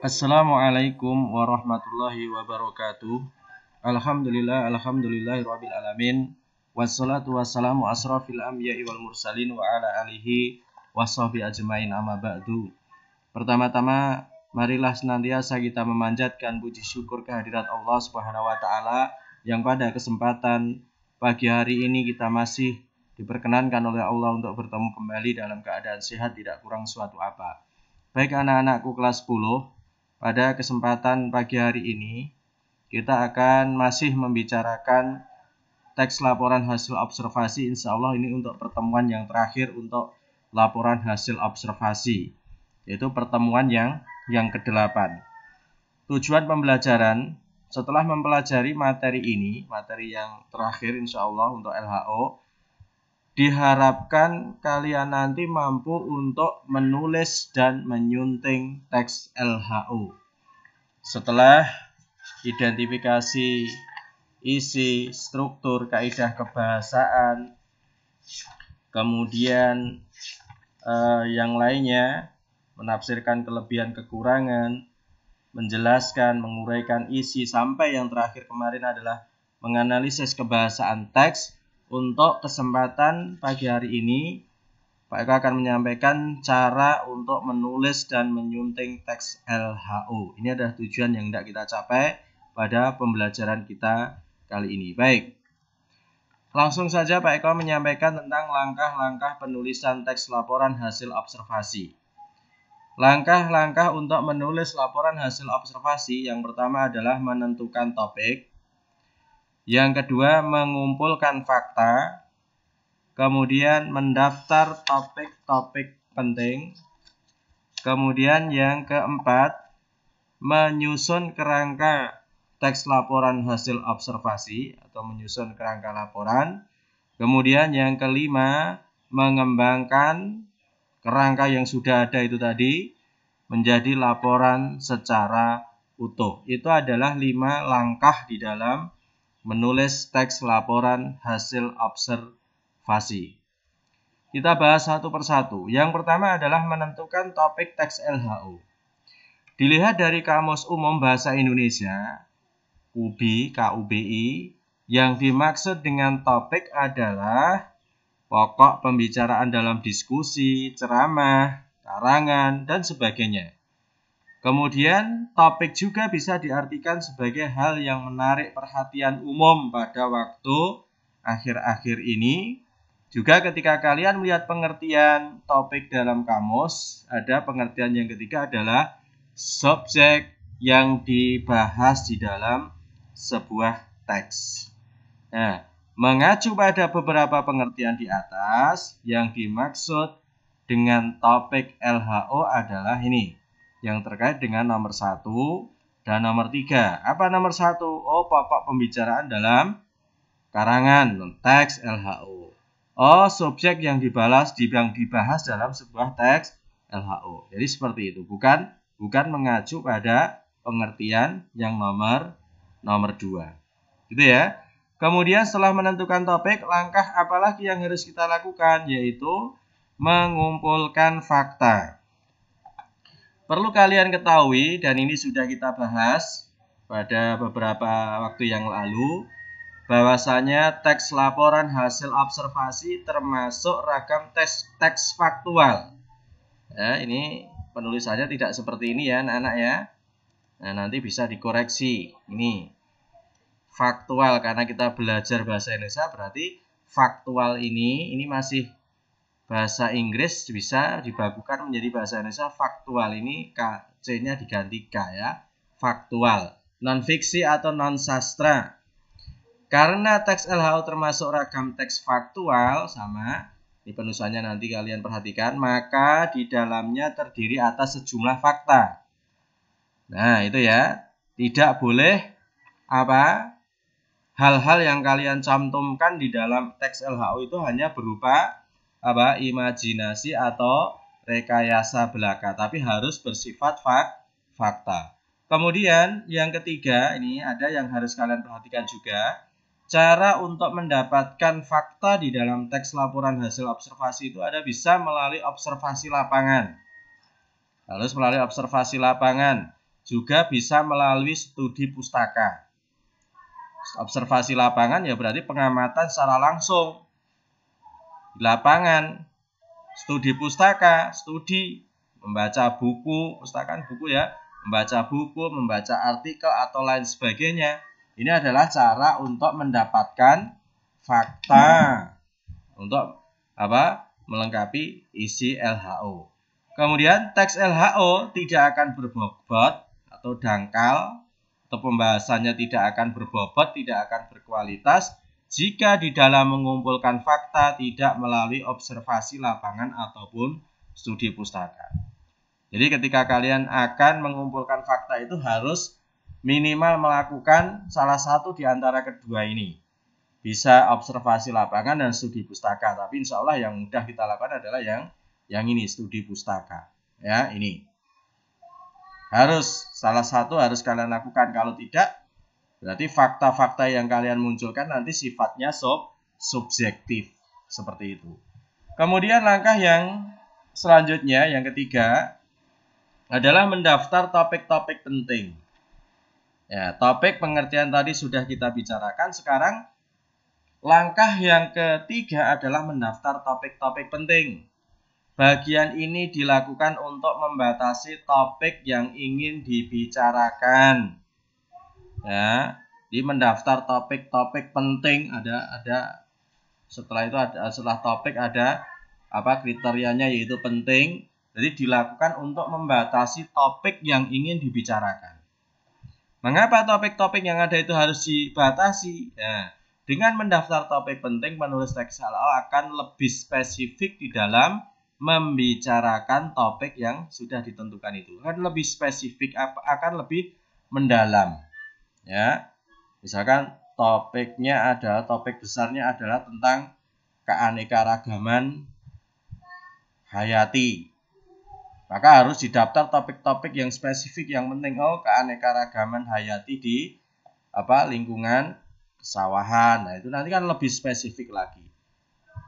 Assalamualaikum warahmatullahi wabarakatuh. Alhamdulillahirabbil alamin. Wassalatu wassalamu asrafil anbiya'i wal mursalin wa ala alihi washabihi ajmain amma ba'du. Pertama-tama marilah senantiasa kita memanjatkan puji syukur kehadirat Allah Subhanahu wa taala yang pada kesempatan pagi hari ini kita masih diperkenankan oleh Allah untuk bertemu kembali dalam keadaan sehat, tidak kurang suatu apa. Baik anak-anakku kelas 10, pada kesempatan pagi hari ini, kita akan masih membicarakan teks laporan hasil observasi. Insya Allah ini untuk pertemuan yang terakhir untuk laporan hasil observasi, yaitu pertemuan yang ke-8. Tujuan pembelajaran, setelah mempelajari materi ini, materi yang terakhir insya Allah untuk LHO, diharapkan kalian nanti mampu untuk menulis dan menyunting teks LHO. Setelah identifikasi isi, struktur, kaidah kebahasaan, kemudian yang lainnya, menafsirkan kelebihan kekurangan, menjelaskan, menguraikan isi, sampai yang terakhir kemarin adalah menganalisis kebahasaan teks. Untuk kesempatan pagi hari ini, Pak Eko akan menyampaikan cara untuk menulis dan menyunting teks LHO. Ini adalah tujuan yang hendak kita capai pada pembelajaran kita kali ini. Baik, langsung saja Pak Eko menyampaikan tentang langkah-langkah penulisan teks laporan hasil observasi. Langkah-langkah untuk menulis laporan hasil observasi, yang pertama adalah menentukan topik. Yang kedua, mengumpulkan fakta. Kemudian mendaftar topik-topik penting. Kemudian yang keempat, menyusun kerangka teks laporan hasil observasi atau menyusun kerangka laporan. Kemudian yang kelima, mengembangkan kerangka yang sudah ada itu tadi menjadi laporan secara utuh. Itu adalah 5 langkah di dalam menulis teks laporan hasil observasi. Kita bahas satu persatu. Yang pertama adalah menentukan topik teks LHO. Dilihat dari Kamus Umum Bahasa Indonesia, KUBI, yang dimaksud dengan topik adalah pokok pembicaraan dalam diskusi, ceramah, karangan, dan sebagainya. Kemudian, topik juga bisa diartikan sebagai hal yang menarik perhatian umum pada waktu akhir-akhir ini. Juga ketika kalian melihat pengertian topik dalam kamus, ada pengertian yang ketiga adalah subjek yang dibahas di dalam sebuah teks. Nah, mengacu pada beberapa pengertian di atas, yang dimaksud dengan topik LHO adalah ini, yang terkait dengan nomor 1 dan nomor 3. Apa nomor 1? Oh, pokok pembicaraan dalam karangan, teks LHO. Oh, subjek yang dibahas dalam sebuah teks LHO. Jadi seperti itu, bukan mengacu pada pengertian yang nomor 2. Gitu ya. Kemudian setelah menentukan topik, langkah apalagi yang harus kita lakukan? Yaitu mengumpulkan fakta. Perlu kalian ketahui, dan ini sudah kita bahas pada beberapa waktu yang lalu, bahwasanya teks laporan hasil observasi termasuk ragam teks faktual. Ya, ini penulisannya tidak seperti ini ya anak-anak ya. Nah, nanti bisa dikoreksi. Ini faktual, karena kita belajar bahasa Indonesia, berarti faktual ini masih bahasa Inggris, bisa dibakukan menjadi bahasa Indonesia. Faktual ini C-nya diganti K ya. Faktual, non-fiksi atau non-sastra. Karena teks LHO termasuk ragam teks faktual, sama, di penulisannya nanti kalian perhatikan, maka di dalamnya terdiri atas sejumlah fakta. Nah, itu ya. Tidak boleh hal-hal yang kalian cantumkan di dalam teks LHO itu hanya berupa imajinasi atau rekayasa belaka, tapi harus bersifat fakta. Kemudian yang ketiga, ini ada yang harus kalian perhatikan juga. Cara untuk mendapatkan fakta di dalam teks laporan hasil observasi itu ada bisa melalui observasi lapangan. harus melalui observasi lapangan, juga bisa melalui studi pustaka. Observasi lapangan ya berarti pengamatan secara langsung di lapangan. Studi pustaka, studi membaca buku, pustakaan buku ya, membaca buku, membaca artikel atau lain sebagainya. Ini adalah cara untuk mendapatkan fakta untuk apa? Melengkapi isi LHO. Kemudian teks LHO tidak akan berbobot atau dangkal, atau pembahasannya tidak akan berbobot, tidak akan berkualitas jika di dalam mengumpulkan fakta tidak melalui observasi lapangan ataupun studi pustaka. Jadi ketika kalian akan mengumpulkan fakta itu harus minimal melakukan salah satu di antara kedua ini. Bisa observasi lapangan dan studi pustaka, tapi insya Allah yang mudah kita lakukan adalah yang ini, studi pustaka. Ya, ini. Harus, salah satu harus kalian lakukan. Kalau tidak, berarti fakta-fakta yang kalian munculkan nanti sifatnya subjektif. Seperti itu. Kemudian langkah yang selanjutnya, yang ketiga, adalah mendaftar topik-topik penting. Ya, topik pengertian tadi sudah kita bicarakan. Sekarang langkah yang ketiga adalah mendaftar topik-topik penting. Bagian ini dilakukan untuk membatasi topik yang ingin dibicarakan. Ya, di mendaftar topik-topik penting ada setelah itu setelah topik ada kriterianya, yaitu penting. Jadi dilakukan untuk membatasi topik yang ingin dibicarakan. Mengapa topik-topik yang ada itu harus dibatasi? Nah, dengan mendaftar topik penting, penulis teks LHO akan lebih spesifik di dalam membicarakan topik yang sudah ditentukan itu. Akan lebih spesifik, akan lebih mendalam. Ya, misalkan topik besarnya adalah tentang keanekaragaman hayati. Maka harus didaftar topik-topik yang spesifik, yang penting. Keanekaragaman hayati di lingkungan sawahan. Nah, itu nanti kan lebih spesifik lagi.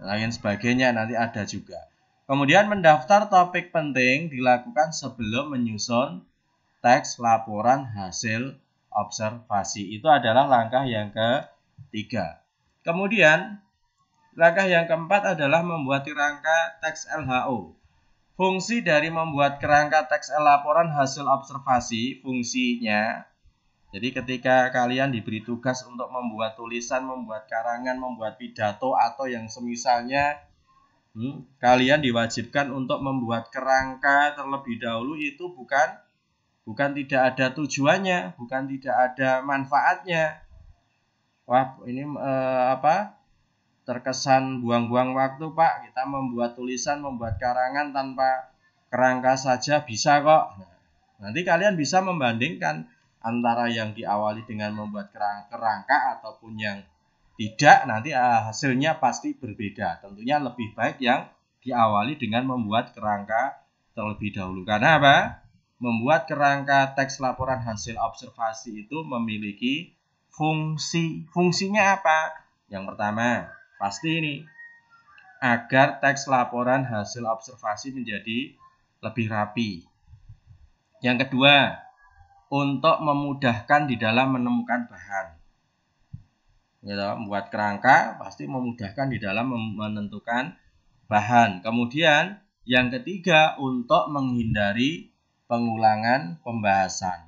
Lain sebagainya nanti ada juga. Kemudian mendaftar topik penting dilakukan sebelum menyusun teks laporan hasil observasi. Itu adalah langkah yang ketiga. Kemudian langkah yang keempat adalah membuat kerangka teks LHO. Fungsi dari membuat kerangka teks laporan hasil observasi, fungsinya, jadi ketika kalian diberi tugas untuk membuat tulisan, membuat karangan, membuat pidato atau yang semisalnya, kalian diwajibkan untuk membuat kerangka terlebih dahulu. Itu bukan tidak ada tujuannya, bukan tidak ada manfaatnya. Wah, ini terkesan buang-buang waktu, Pak. Kita membuat tulisan, membuat karangan tanpa kerangka saja bisa kok. Nanti kalian bisa membandingkan antara yang diawali dengan membuat kerangka ataupun yang tidak. Nanti hasilnya pasti berbeda. Tentunya lebih baik yang diawali dengan membuat kerangka terlebih dahulu. Karena apa? Membuat kerangka teks laporan hasil observasi itu memiliki fungsi. Fungsinya apa? Yang pertama, pasti ini, agar teks laporan hasil observasi menjadi lebih rapi. Yang kedua, untuk memudahkan di dalam menemukan bahan. Membuat kerangka pasti memudahkan di dalam menentukan bahan. Kemudian yang ketiga, untuk menghindari pengulangan pembahasan.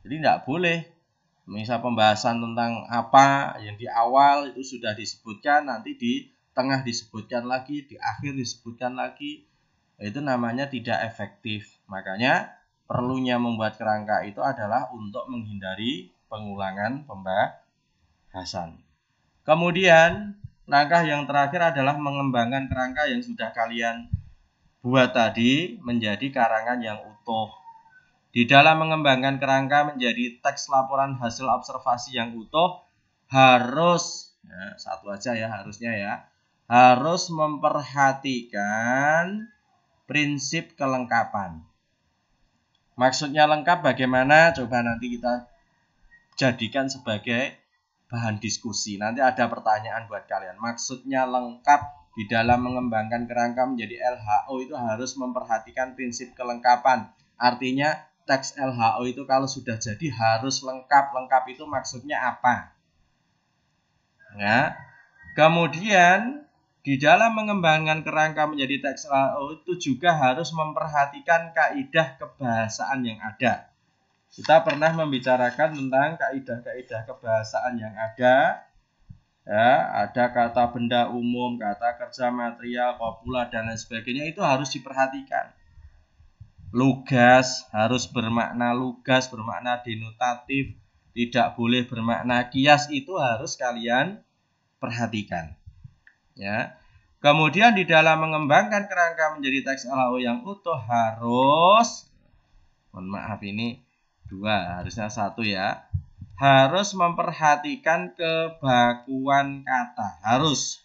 Jadi tidak boleh misal pembahasan tentang apa yang di awal itu sudah disebutkan, nanti di tengah disebutkan lagi, di akhir disebutkan lagi. Itu namanya tidak efektif. Makanya perlunya membuat kerangka itu adalah untuk menghindari pengulangan pembahasan. Kemudian langkah yang terakhir adalah mengembangkan kerangka yang sudah kalian buat tadi menjadi karangan yang utuh. Di dalam mengembangkan kerangka menjadi teks laporan hasil observasi yang utuh, harus, satu aja ya harusnya ya, harus memperhatikan prinsip kelengkapan. Maksudnya lengkap bagaimana? Coba nanti kita jadikan sebagai bahan diskusi. Nanti ada pertanyaan buat kalian. Maksudnya lengkap di dalam mengembangkan kerangka menjadi LHO itu harus memperhatikan prinsip kelengkapan. Artinya teks LHO itu kalau sudah jadi harus lengkap. Lengkap itu maksudnya apa? Ya. Kemudian di dalam mengembangkan kerangka menjadi teks LHO itu juga harus memperhatikan kaidah kebahasaan yang ada. Kita pernah membicarakan tentang kaidah-kaidah kebahasaan yang ada. Ya, ada kata benda umum, kata kerja material, kopula, dan lain sebagainya, itu harus diperhatikan. Lugas harus bermakna lugas, bermakna denotatif, tidak boleh bermakna kias, itu harus kalian perhatikan. Ya. Kemudian di dalam mengembangkan kerangka menjadi teks LHO yang utuh harus, mohon maaf ini 2, harusnya 1 ya. Harus memperhatikan kebakuan kata. Harus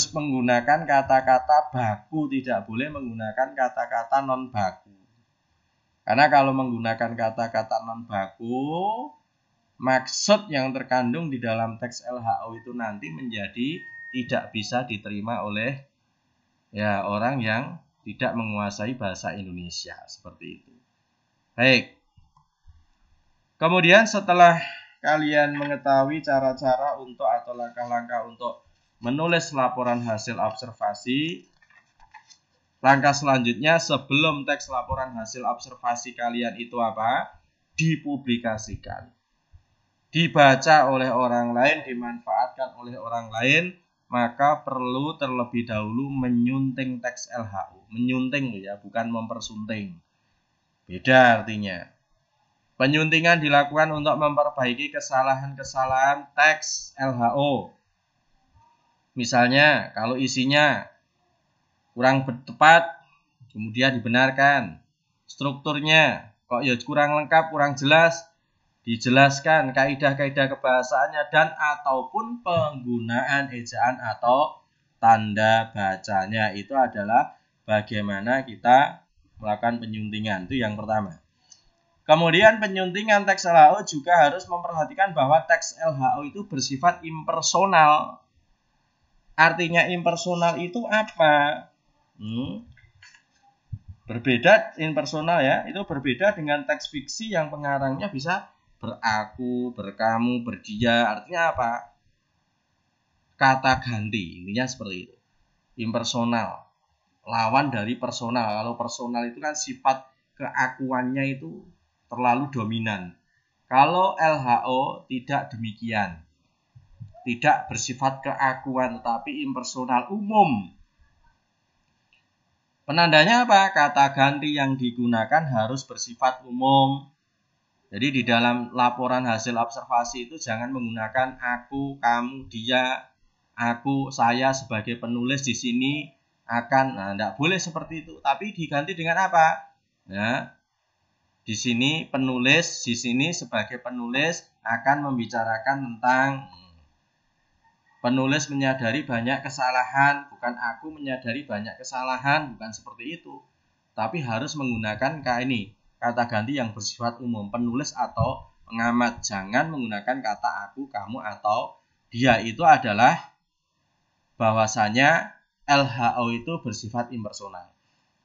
menggunakan kata-kata baku, tidak boleh menggunakan kata-kata non baku. Karena kalau menggunakan kata-kata non baku, maksud yang terkandung di dalam teks LHO itu nanti menjadi tidak bisa diterima oleh ya orang yang tidak menguasai bahasa Indonesia, seperti itu. Baik. Kemudian setelah kalian mengetahui cara-cara untuk atau langkah-langkah untuk menulis laporan hasil observasi, langkah selanjutnya sebelum teks laporan hasil observasi kalian itu apa? Dipublikasikan. Dibaca oleh orang lain, dimanfaatkan oleh orang lain, maka perlu terlebih dahulu menyunting teks LHO. Menyunting ya, bukan mempersunting. Beda artinya. Penyuntingan dilakukan untuk memperbaiki kesalahan-kesalahan teks LHO. Misalnya, kalau isinya kurang tepat, kemudian dibenarkan. Strukturnya kok ya kurang lengkap, kurang jelas, dijelaskan kaidah-kaidah kebahasaannya dan ataupun penggunaan ejaan atau tanda bacanya. Itu adalah bagaimana kita melakukan penyuntingan. Itu yang pertama. Kemudian penyuntingan teks LHO juga harus memperhatikan bahwa teks LHO itu bersifat impersonal. Artinya impersonal itu apa? Berbeda impersonal ya, itu berbeda dengan teks fiksi yang pengarangnya bisa beraku, berkamu, berdia. Artinya apa? Kata ganti, intinya seperti itu. Impersonal, lawan dari personal. Kalau personal itu kan sifat keakuannya itu terlalu dominan. Kalau LHO tidak demikian. Tidak bersifat keakuan tetapi impersonal umum. Penandanya apa? Kata ganti yang digunakan harus bersifat umum. Jadi di dalam laporan hasil observasi itu jangan menggunakan aku, kamu, dia, aku, saya sebagai penulis di sini akan. Nah, tidak boleh seperti itu. Tapi diganti dengan apa? Nah, di sini penulis, di sini sebagai penulis akan membicarakan tentang penulis menyadari banyak kesalahan, bukan aku menyadari banyak kesalahan, bukan seperti itu. Tapi harus menggunakan kata ganti yang bersifat umum, penulis atau pengamat. Jangan menggunakan kata aku, kamu, atau dia. Itu adalah bahwasanya LHO itu bersifat impersonal.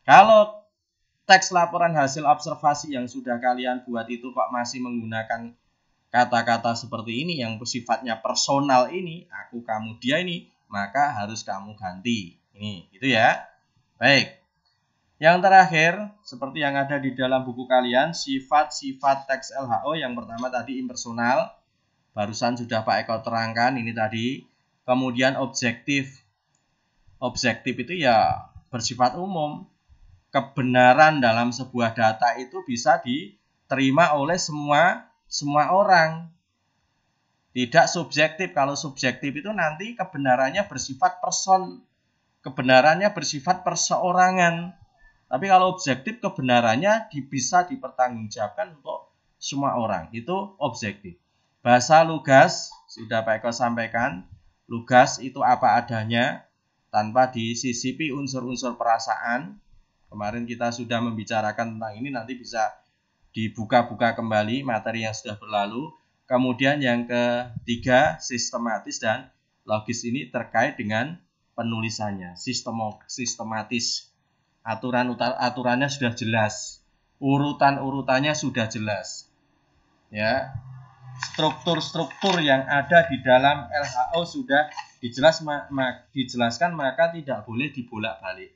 Kalau teks laporan hasil observasi yang sudah kalian buat itu kok masih menggunakan kata-kata seperti ini yang sifatnya personal ini, aku, kamu, dia ini, maka harus kamu ganti. Ini, gitu ya. Baik. Yang terakhir, seperti yang ada di dalam buku kalian, sifat-sifat teks LHO yang pertama tadi impersonal. Barusan sudah Pak Eko terangkan ini tadi. Kemudian objektif. Objektif itu ya bersifat umum. Kebenaran dalam sebuah data itu bisa diterima oleh semua orang. Tidak subjektif. Kalau subjektif itu nanti kebenarannya bersifat kebenarannya bersifat perseorangan. Tapi kalau objektif kebenarannya bisa dipertanggungjawabkan untuk semua orang. Itu objektif. Bahasa lugas sudah Pak Eko sampaikan. Lugas itu apa adanya tanpa disisipi unsur-unsur perasaan. Kemarin kita sudah membicarakan tentang ini, nanti bisa dibuka-buka kembali materi yang sudah berlalu. Kemudian yang ketiga, sistematis dan logis ini terkait dengan penulisannya, sistematis. Aturannya sudah jelas, urutannya sudah jelas. Ya. Struktur-struktur yang ada di dalam LHO sudah dijelaskan, maka tidak boleh dibolak-balik.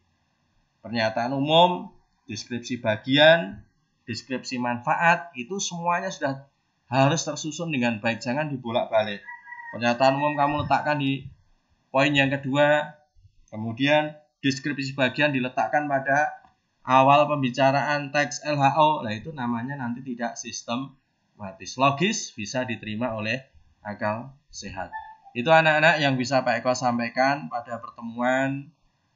Pernyataan umum, deskripsi bagian, deskripsi manfaat, itu semuanya sudah harus tersusun dengan baik, jangan dibolak-balik. Pernyataan umum kamu letakkan di poin yang kedua, kemudian deskripsi bagian diletakkan pada awal pembicaraan teks LHO, nah itu namanya nanti tidak sistematis. Logis, bisa diterima oleh akal sehat. Itu anak-anak yang bisa Pak Eko sampaikan pada pertemuan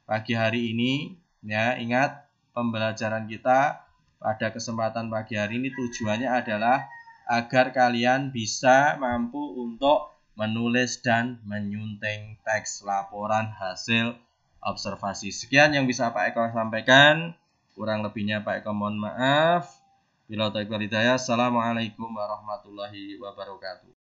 pagi hari ini. Ya, ingat pembelajaran kita pada kesempatan pagi hari ini tujuannya adalah agar kalian bisa mampu untuk menulis dan menyunting teks laporan hasil observasi. Sekian yang bisa Pak Eko sampaikan. Kurang lebihnya Pak Eko mohon maaf. Bila taufiq wal hidayah. Assalamualaikum warahmatullahi wabarakatuh.